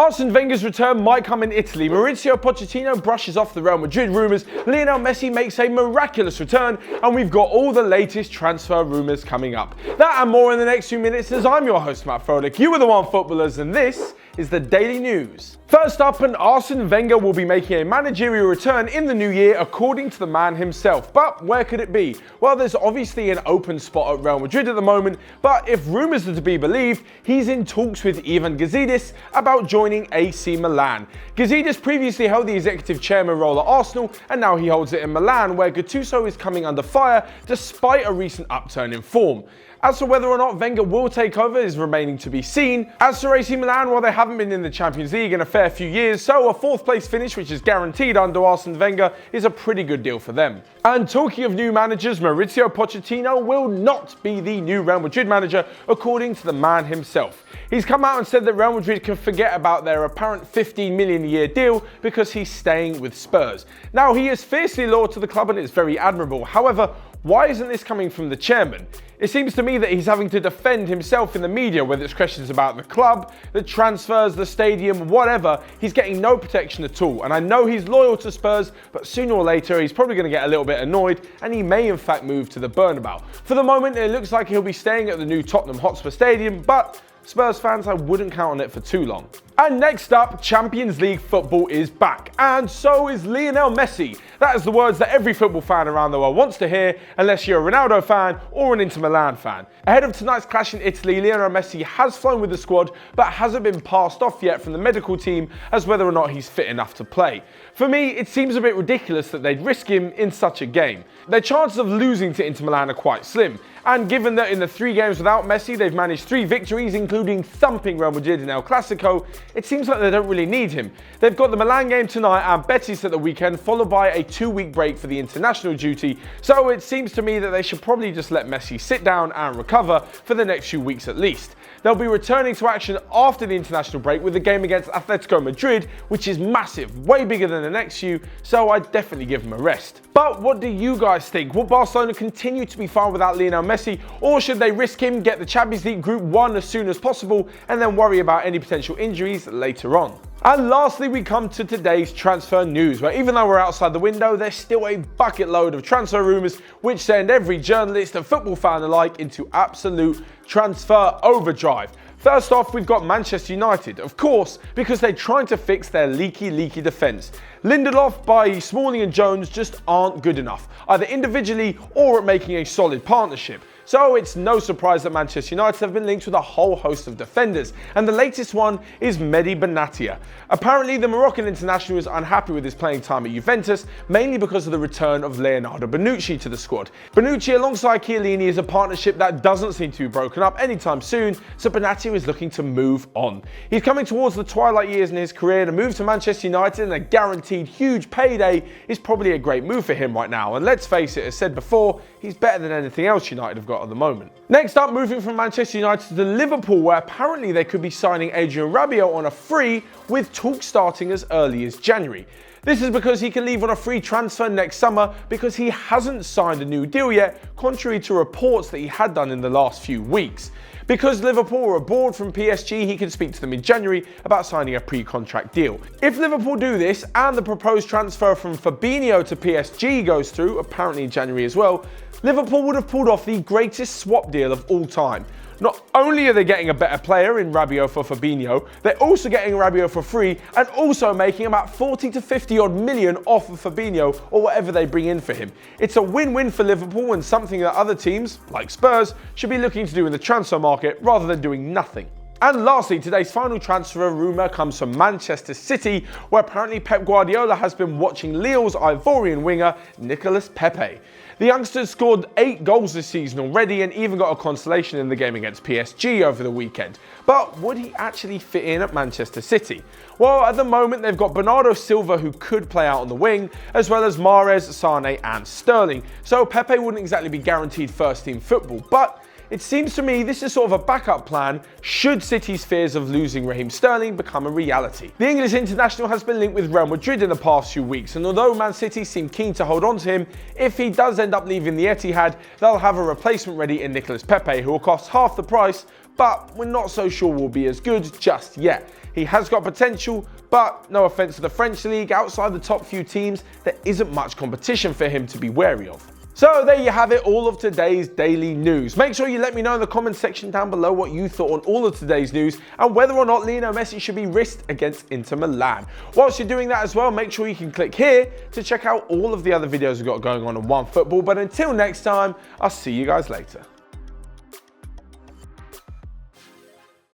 Arsene Wenger's return might come in Italy. Mauricio Pochettino brushes off the Real Madrid rumours. Lionel Messi makes a miraculous return. And we've got all the latest transfer rumours coming up. That and more in the next few minutes, as I'm your host, Matt Froelich. You are the Onefootballers, and this is the Daily News. First up, Arsene Wenger will be making a managerial return in the new year, according to the man himself. But where could it be? Well, there's obviously an open spot at Real Madrid at the moment, but if rumours are to be believed, he's in talks with Ivan Gazidis about joining AC Milan. Gazidis previously held the executive chairman role at Arsenal, and now he holds it in Milan, where Gattuso is coming under fire despite a recent upturn in form. As for whether or not Wenger will take over is remaining to be seen. As for AC Milan, well, they haven't been in the Champions League in a fair few years, so a fourth place finish, which is guaranteed under Arsene Wenger, is a pretty good deal for them. And talking of new managers, Mauricio Pochettino will not be the new Real Madrid manager, according to the man himself. He's come out and said that Real Madrid can forget about their apparent 15 million a year deal because he's staying with Spurs. Now, he is fiercely loyal to the club and it's very admirable. However, why isn't this coming from the chairman? It seems to me that he's having to defend himself in the media, whether it's questions about the club, the transfers, the stadium, whatever. He's getting no protection at all. And I know he's loyal to Spurs, but sooner or later he's probably going to get a little bit annoyed and he may in fact move to the Bernabeu. For the moment, it looks like he'll be staying at the new Tottenham Hotspur Stadium, but Spurs fans, I wouldn't count on it for too long. And next up, Champions League football is back, and so is Lionel Messi. That is the words that every football fan around the world wants to hear, unless you're a Ronaldo fan or an Inter Milan fan. Ahead of tonight's clash in Italy, Lionel Messi has flown with the squad, but hasn't been passed off yet from the medical team as whether or not he's fit enough to play. For me, it seems a bit ridiculous that they'd risk him in such a game. Their chances of losing to Inter Milan are quite slim, and given that in the 3 games without Messi, they've managed 3 victories, including thumping Real Madrid in El Clasico, it seems like they don't really need him. They've got the Milan game tonight and Betis at the weekend, followed by a 2-week break for the international duty, so it seems to me that they should probably just let Messi sit down and recover for the next few weeks at least. They'll be returning to action after the international break with the game against Atletico Madrid, which is massive, way bigger than the next few, so I'd definitely give them a rest. But what do you guys think? Will Barcelona continue to be fine without Lionel Messi, or should they risk him, get the Champions League Group 1 as soon as possible, and then worry about any potential injuries later on? And lastly, we come to today's transfer news, where even though we're outside the window, there's still a bucket load of transfer rumours which send every journalist and football fan alike into absolute transfer overdrive. First off, we've got Manchester United, of course, because they're trying to fix their leaky defence. Lindelof, Bailly, Smalling and Jones just aren't good enough, either individually or at making a solid partnership. So it's no surprise that Manchester United have been linked with a whole host of defenders, and the latest one is Mehdi Benatia. Apparently, the Moroccan international is unhappy with his playing time at Juventus, mainly because of the return of Leonardo Bonucci to the squad. Bonucci alongside Chiellini is a partnership that doesn't seem to be broken up anytime soon, so Benatia is looking to move on. He's coming towards the twilight years in his career, and a move to Manchester United and a guaranteed huge payday is probably a great move for him right now, and let's face it, as said before, he's better than anything else United have got at the moment. Next up, moving from Manchester United to Liverpool, where apparently they could be signing Adrien Rabiot on a free, with talks starting as early as January. This is because he can leave on a free transfer next summer because he hasn't signed a new deal yet, contrary to reports that he had done in the last few weeks. Because Liverpool are aboard from PSG, he can speak to them in January about signing a pre-contract deal. If Liverpool do this and the proposed transfer from Fabinho to PSG goes through, apparently in January as well, Liverpool would have pulled off the greatest swap deal of all time. Not only are they getting a better player in Rabiot for Fabinho, they're also getting Rabiot for free and also making about 40 to 50 odd million off of Fabinho or whatever they bring in for him. It's a win-win for Liverpool and something that other teams, like Spurs, should be looking to do in the transfer market rather than doing nothing. And lastly, today's final transfer rumour comes from Manchester City, where apparently Pep Guardiola has been watching Lille's Ivorian winger, Nicolas Pepe. The youngster scored 8 goals this season already and even got a consolation in the game against PSG over the weekend. But would he actually fit in at Manchester City? Well, at the moment they've got Bernardo Silva, who could play out on the wing, as well as Mahrez, Sane and Sterling. So Pepe wouldn't exactly be guaranteed first team football, but it seems to me this is sort of a backup plan should City's fears of losing Raheem Sterling become a reality. The English international has been linked with Real Madrid in the past few weeks, and although Man City seem keen to hold on to him, if he does end up leaving the Etihad, they'll have a replacement ready in Nicolas Pepe, who will cost half the price but we're not so sure will be as good just yet. He has got potential, but no offense to the French league, outside the top few teams, there isn't much competition for him to be wary of. So there you have it, all of today's daily news. Make sure you let me know in the comments section down below what you thought on all of today's news and whether or not Lionel Messi should be risked against Inter Milan. Whilst you're doing that as well, make sure you can click here to check out all of the other videos we've got going on Onefootball. But until next time, I'll see you guys later.